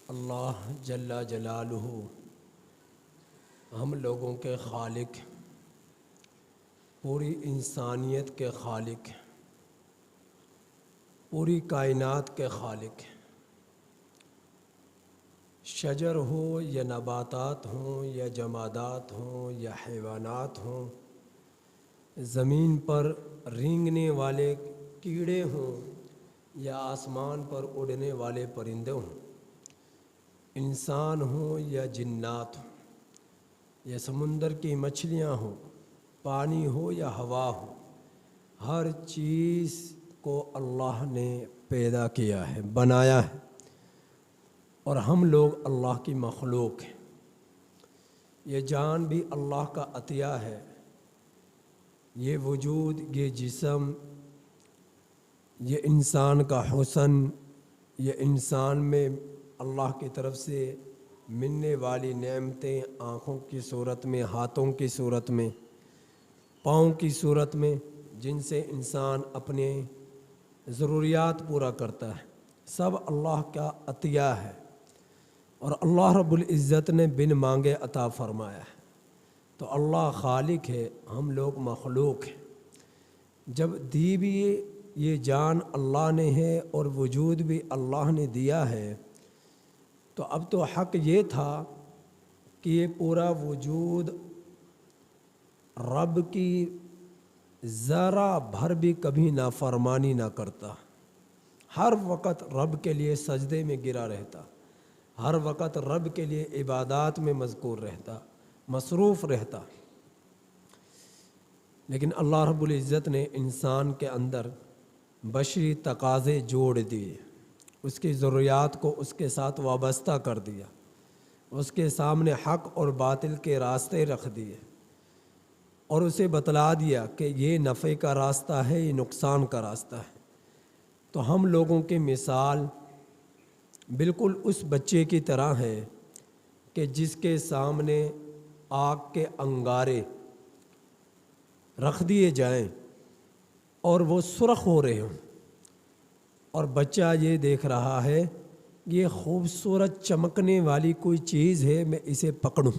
اللہ جل جلالہ ہم لوگوں کے خالق، پوری انسانیت کے خالق، پوری کائنات کے خالق، شجر ہو یا نباتات ہوں یا جمادات ہوں یا حیوانات ہوں، زمین پر رینگنے والے کیڑے ہوں یا آسمان پر اڑنے والے پرندے ہوں، انسان ہوں یا جنات ہوں یا سمندر کی مچھلیاں ہوں، پانی ہو یا ہوا ہو، ہر چیز کو اللہ نے پیدا کیا ہے، بنایا ہے، اور ہم لوگ اللہ کی مخلوق ہیں۔ یہ جان بھی اللہ کا عطیہ ہے، یہ وجود، یہ جسم، یہ انسان کا حسن، یہ انسان میں اللہ کی طرف سے ملنے والی نعمتیں، آنکھوں کی صورت میں، ہاتھوں کی صورت میں، پاؤں کی صورت میں، جن سے انسان اپنے ضروریات پورا کرتا ہے، سب اللہ کا عطیہ ہے، اور اللہ رب العزت نے بن مانگے عطا فرمایا ہے۔ تو اللہ خالق ہے، ہم لوگ مخلوق ہیں۔ جب دی بھی یہ جان اللہ نے ہے اور وجود بھی اللہ نے دیا ہے، تو اب تو حق یہ تھا کہ یہ پورا وجود رب کی ذرا بھر بھی کبھی نافرمانی نہ کرتا، ہر وقت رب کے لیے سجدے میں گرا رہتا، ہر وقت رب کے لیے عبادات میں مذکور رہتا، مصروف رہتا۔ لیکن اللہ رب العزت نے انسان کے اندر بشری تقاضے جوڑ دیے، اس کی ضروریات کو اس کے ساتھ وابستہ کر دیا، اس کے سامنے حق اور باطل کے راستے رکھ دیے، اور اسے بتلا دیا کہ یہ نفع کا راستہ ہے، یہ نقصان کا راستہ ہے۔ تو ہم لوگوں کی مثال بالکل اس بچے کی طرح ہے کہ جس کے سامنے آگ کے انگارے رکھ دیے جائیں اور وہ سرخ ہو رہے ہوں، اور بچہ یہ دیکھ رہا ہے یہ خوبصورت چمکنے والی کوئی چیز ہے، میں اسے پکڑوں،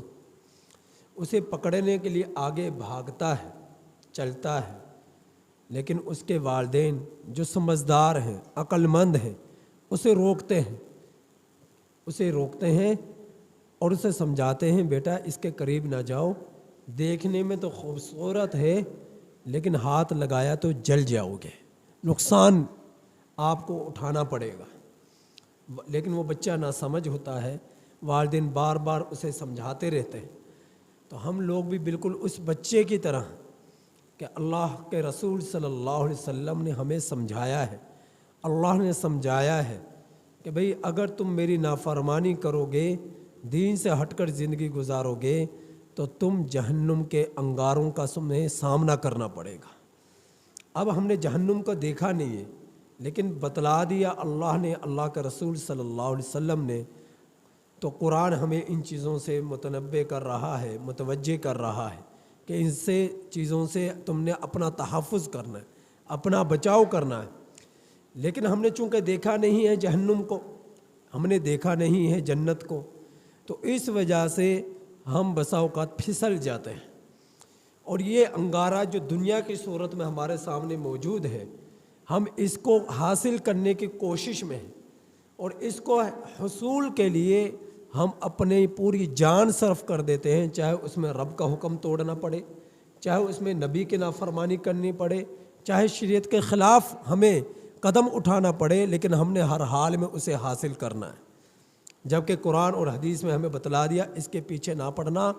اسے پکڑنے کے لیے آگے بھاگتا ہے، چلتا ہے، لیکن اس کے والدین جو سمجھدار ہیں، عقل مند ہیں، اسے روکتے ہیں اور اسے سمجھاتے ہیں، بیٹا اس کے قریب نہ جاؤ، دیکھنے میں تو خوبصورت ہے لیکن ہاتھ لگایا تو جل جاؤ گے، نقصان آپ کو اٹھانا پڑے گا۔ لیکن وہ بچہ ناسمجھ ہوتا ہے، والدین بار بار اسے سمجھاتے رہتے ہیں۔ تو ہم لوگ بھی بالکل اس بچے کی طرح کہ اللہ کے رسول صلی اللہ علیہ وسلم نے ہمیں سمجھایا ہے، اللہ نے سمجھایا ہے کہ بھئی اگر تم میری نافرمانی کرو گے، دین سے ہٹ کر زندگی گزارو گے، تو تم جہنم کے انگاروں کا تمہیں سامنا کرنا پڑے گا۔ اب ہم نے جہنم کو دیکھا نہیں ہے، لیکن بتلا دیا اللہ نے، اللہ کے رسول صلی اللہ علیہ وسلم نے۔ تو قرآن ہمیں ان چیزوں سے متنبہ کر رہا ہے، متوجہ کر رہا ہے کہ ان سے چیزوں سے تم نے اپنا تحفظ کرنا ہے، اپنا بچاؤ کرنا ہے۔ لیکن ہم نے چونکہ دیکھا نہیں ہے جہنم کو، ہم نے دیکھا نہیں ہے جنت کو، تو اس وجہ سے ہم بسا اوقات پھسل جاتے ہیں، اور یہ انگارہ جو دنیا کی صورت میں ہمارے سامنے موجود ہے، ہم اس کو حاصل کرنے کی کوشش میں ہیں، اور اس کو حصول کے لیے ہم اپنی پوری جان صرف کر دیتے ہیں، چاہے اس میں رب کا حکم توڑنا پڑے، چاہے اس میں نبی کی نافرمانی کرنی پڑے، چاہے شریعت کے خلاف ہمیں قدم اٹھانا پڑے، لیکن ہم نے ہر حال میں اسے حاصل کرنا ہے۔ جبکہ قرآن اور حدیث میں ہمیں بتلا دیا اس کے پیچھے نہ پڑنا،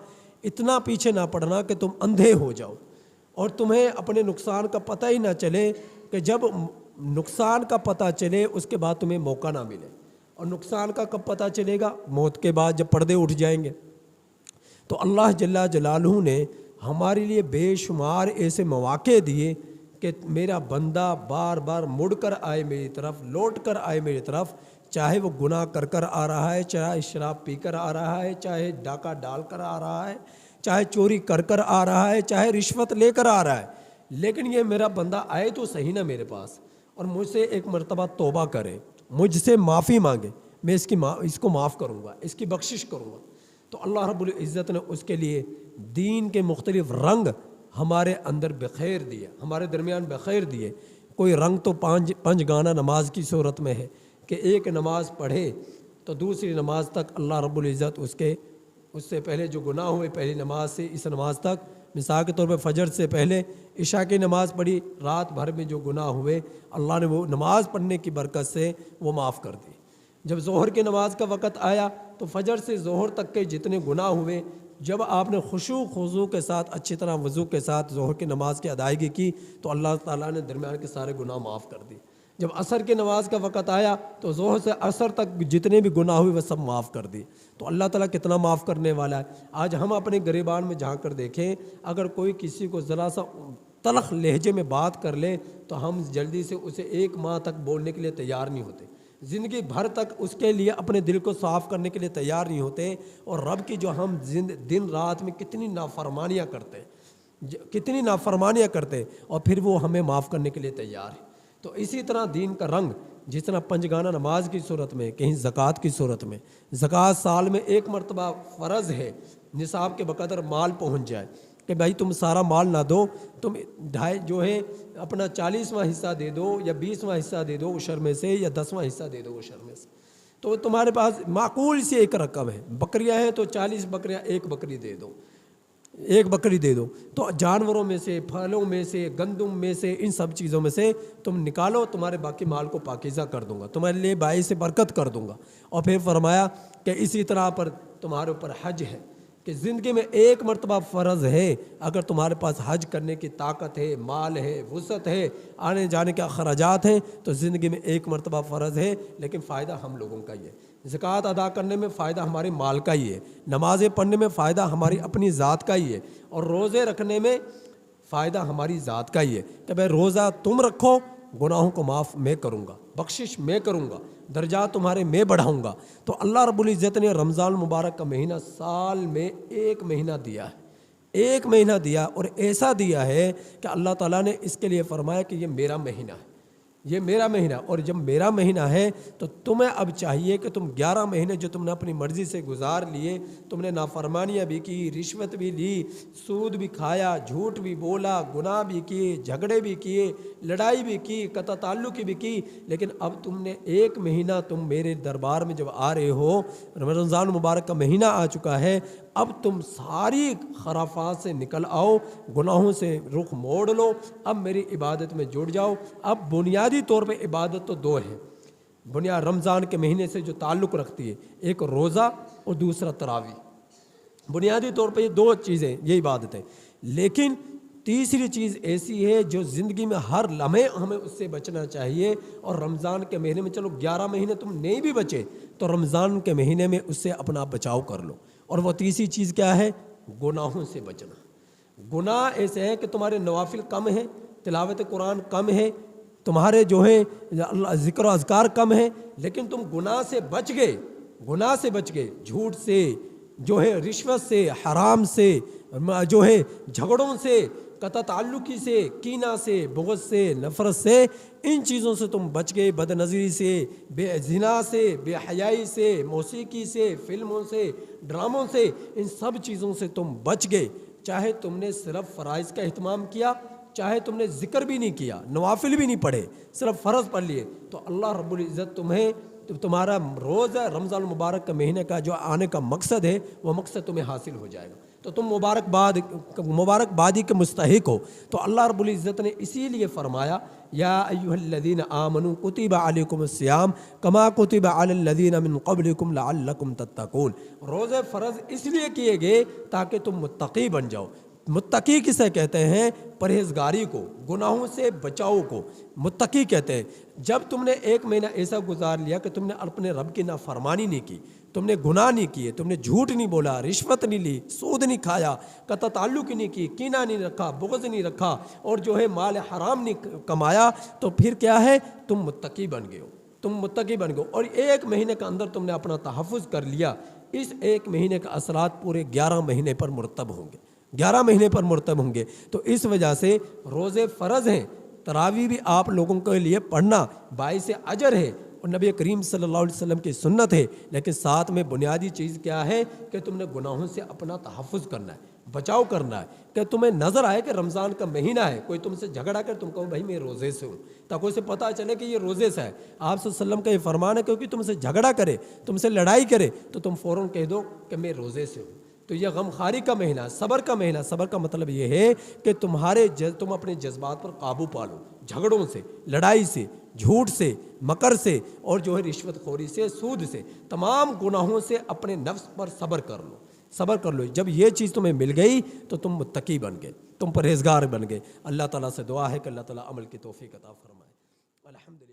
اتنا پیچھے نہ پڑنا کہ تم اندھے ہو جاؤ اور تمہیں اپنے نقصان کا پتہ ہی نہ چلے، کہ جب نقصان کا پتہ چلے اس کے بعد تمہیں موقع نہ ملے، اور نقصان کا کب پتہ چلے گا؟ موت کے بعد، جب پردے اٹھ جائیں گے۔ تو اللہ جل جلالہ نے ہمارے لیے بے شمار ایسے مواقع دیے کہ میرا بندہ بار بار مڑ کر آئے میری طرف، لوٹ کر آئے میری طرف، چاہے وہ گناہ کر کر آ رہا ہے، چاہے شراب پی کر آ رہا ہے، چاہے ڈاکہ ڈال کر آ رہا ہے، چاہے چوری کر کر آ رہا ہے، چاہے رشوت لے کر آ رہا ہے، لیکن یہ میرا بندہ آئے تو صحیح نا میرے پاس، اور مجھ سے ایک مرتبہ توبہ کرے، مجھ سے معافی مانگے، میں اس کو معاف کروں گا، اس کی بخشش کروں گا۔ تو اللہ رب العزت نے اس کے لیے دین کے مختلف رنگ ہمارے اندر بخیر دیے، ہمارے درمیان بخیر دیے۔ کوئی رنگ تو پنج گانا نماز کی صورت میں ہے کہ ایک نماز پڑھے تو دوسری نماز تک اللہ رب العزت اس سے پہلے جو گناہ ہوئے پہلی نماز سے اس نماز تک، مثال کے طور پہ فجر سے پہلے عشاء کی نماز پڑھی، رات بھر میں جو گناہ ہوئے اللہ نے وہ نماز پڑھنے کی برکت سے وہ معاف کر دی۔ جب ظہر کی نماز کا وقت آیا تو فجر سے ظہر تک کے جتنے گناہ ہوئے، جب آپ نے خشوع خضوع کے ساتھ اچھی طرح وضو کے ساتھ ظہر کی نماز کی ادائیگی کی تو اللہ تعالیٰ نے درمیان کے سارے گناہ معاف کر دی۔ جب عصر کی نماز کا وقت آیا تو ظہر سے عصر تک جتنے بھی گناہ ہوئے وہ سب معاف کر دی۔ تو اللہ تعالیٰ کتنا معاف کرنے والا ہے۔ آج ہم اپنے گریبان میں جھانک کر دیکھیں، اگر کوئی کسی کو ذرا سا تلخ لہجے میں بات کر لے تو ہم جلدی سے اسے 1 ماہ تک بولنے کے لیے تیار نہیں ہوتے، زندگی بھر تک اس کے لیے اپنے دل کو صاف کرنے کے لیے تیار نہیں ہوتے۔ اور رب کی جو ہم دن رات میں کتنی نافرمانیاں کرتے ہیں اور پھر وہ ہمیں معاف کرنے کے لیے تیار ہے۔ تو اسی طرح دین کا رنگ، جس طرح پنجگانہ نماز کی صورت میں، کہیں زکوٰۃ کی صورت میں، زکوٰۃ سال میں 1 مرتبہ فرض ہے، نصاب کے بقدر مال پہنچ جائے کہ بھائی تم سارا مال نہ دو، تم جو ہے اپنا 40واں حصہ دے دو یا 20واں حصہ دے دو عشر میں سے، یا 10واں حصہ دے دو عشر میں سے، تو تمہارے پاس معقول سی ایک رقم ہے۔ بکریاں ہیں تو 40 بکریاں، 1 بکری دے دو، 1 بکری دے دو۔ تو جانوروں میں سے، پھلوں میں سے، گندم میں سے، ان سب چیزوں میں سے تم نکالو، تمہارے باقی مال کو پاکیزہ کر دوں گا، تمہارے لیے باعث برکت کر دوں گا۔ اور پھر فرمایا کہ اسی طرح پر تمہارے اوپر حج ہے کہ زندگی میں 1 مرتبہ فرض ہے، اگر تمہارے پاس حج کرنے کی طاقت ہے، مال ہے، وسعت ہے، آنے جانے کے اخراجات ہیں، تو زندگی میں 1 مرتبہ فرض ہے، لیکن فائدہ ہم لوگوں کا ہی ہے۔ زکوٰۃ ادا کرنے میں فائدہ ہمارے مال کا ہی ہے، نمازیں پڑھنے میں فائدہ ہماری اپنی ذات کا ہی ہے، اور روزے رکھنے میں فائدہ ہماری ذات کا ہی ہے کہ بھائی روزہ تم رکھو، گناہوں کو معاف میں کروں گا، بخشش میں کروں گا، درجات تمہارے میں بڑھاؤں گا۔ تو اللہ رب العزت نے رمضان المبارک کا مہینہ سال میں 1 مہینہ دیا ہے، 1 مہینہ دیا، اور ایسا دیا ہے کہ اللہ تعالیٰ نے اس کے لیے فرمایا کہ یہ میرا مہینہ ہے، یہ میرا مہینہ، اور جب میرا مہینہ ہے تو تمہیں اب چاہیے کہ تم 11 مہینے جو تم نے اپنی مرضی سے گزار لیے، تم نے نافرمانیاں بھی کی، رشوت بھی لی، سود بھی کھایا، جھوٹ بھی بولا، گناہ بھی کیے، جھگڑے بھی کیے، لڑائی بھی کی، قطع تعلق بھی کی، لیکن اب تم نے 1 مہینہ تم میرے دربار میں جب آ رہے ہو، رمضان مبارک کا مہینہ آ چکا ہے، اب تم ساری خرافات سے نکل آؤ، گناہوں سے رخ موڑ لو، اب میری عبادت میں جڑ جاؤ۔ اب بنیادی طور پہ عبادت تو 2 ہیں، بنیاد رمضان کے مہینے سے جو تعلق رکھتی ہے، ایک روزہ اور دوسرا تراویح۔ بنیادی طور پہ یہ 2 چیزیں، یہ عبادت ہے، لیکن تیسری چیز ایسی ہے جو زندگی میں ہر لمحے ہمیں اس سے بچنا چاہیے، اور رمضان کے مہینے میں، چلو 11 مہینے تم نہیں بھی بچے تو رمضان کے مہینے میں اس سے اپنا بچاؤ کر لو۔ اور وہ تیسری چیز کیا ہے؟ گناہوں سے بچنا۔ گناہ ایسے ہیں کہ تمہارے نوافل کم ہیں، تلاوت قرآن کم ہے، تمہارے جو ہے ذکر و اذکار کم ہیں، لیکن تم گناہ سے بچ گئے، جھوٹ سے، جو ہے رشوت سے، حرام سے، جو ہے جھگڑوں سے، قطع تعلقی سے، کینہ سے، بغض سے، نفرت سے، ان چیزوں سے تم بچ گئے، بد نظری سے، بے زنا سے، بے حیائی سے، موسیقی سے، فلموں سے، ڈراموں سے، ان سب چیزوں سے تم بچ گئے۔ چاہے تم نے صرف فرائض کا اہتمام کیا، چاہے تم نے ذکر بھی نہیں کیا، نوافل بھی نہیں پڑھے، صرف فرض پڑھ لیے، تو اللہ رب العزت تمہارا روزہ رمضان المبارک کا مہینے کا جو آنے کا مقصد ہے، وہ مقصد تمہیں حاصل ہو جائے گا، تو تم مبارکبادی کے مستحق ہو۔ تو اللہ رب العزت نے اسی لیے فرمایا، یا ایھا الذین آمنوا کتب علیکم الصیام کما کتب علی الذین من قبلکم لعلکم تتقون۔ روزے فرض اس لیے کیے گئے تاکہ تم متقی بن جاؤ۔ متقی کسے کہتے ہیں؟ پرہیزگاری کو، گناہوں سے بچاؤ کو متقی کہتے ہیں۔ جب تم نے 1 مہینہ ایسا گزار لیا کہ تم نے اپنے رب کی نافرمانی نہیں کی، تم نے گناہ نہیں کیے، تم نے جھوٹ نہیں بولا، رشوت نہیں لی، سود نہیں کھایا، قطع تعلق نہیں کی، کینہ نہیں رکھا، بغض نہیں رکھا، اور جو ہے مال حرام نہیں کمایا، تو پھر کیا ہے؟ تم متقی بن گئے ہو، اور 1 مہینے کے اندر تم نے اپنا تحفظ کر لیا۔ اس 1 مہینے کا اثرات پورے 11 مہینے پر مرتب ہوں گے، تو اس وجہ سے روزے فرض ہیں۔ تراویح بھی آپ لوگوں کے لیے پڑھنا باعث اجر ہے، اور نبی کریم صلی اللہ علیہ وسلم کی سنت ہے، لیکن ساتھ میں بنیادی چیز کیا ہے کہ تم نے گناہوں سے اپنا تحفظ کرنا ہے، بچاؤ کرنا ہے۔ کہ تمہیں نظر آئے کہ رمضان کا مہینہ ہے، کوئی تم سے جھگڑا کر تم کہو بھائی میں روزے سے ہوں، تاکہ اسے پتہ چلے کہ یہ روزے سے ہے۔ آپ صلی اللہ علیہ وسلم کا یہ فرمان ہے کہ تم سے جھگڑا کرے، تم سے لڑائی کرے تو تم فوراً کہہ دو کہ میں روزے سے ہوں۔ تو یہ غم خواری کا مہینہ، صبر کا مہینہ۔ صبر کا مطلب یہ ہے کہ تم اپنے جذبات پر قابو پالو، جھگڑوں سے، لڑائی سے، جھوٹ سے، مکر سے، اور جو ہے رشوت خوری سے، سود سے، تمام گناہوں سے اپنے نفس پر صبر کر لو، صبر کر لو۔ جب یہ چیز تمہیں مل گئی تو تم متقی بن گئے، تم پرہیزگار بن گئے۔ اللہ تعالیٰ سے دعا ہے کہ اللہ تعالیٰ عمل کی توفیق عطا فرمائے۔ الحمدللہ۔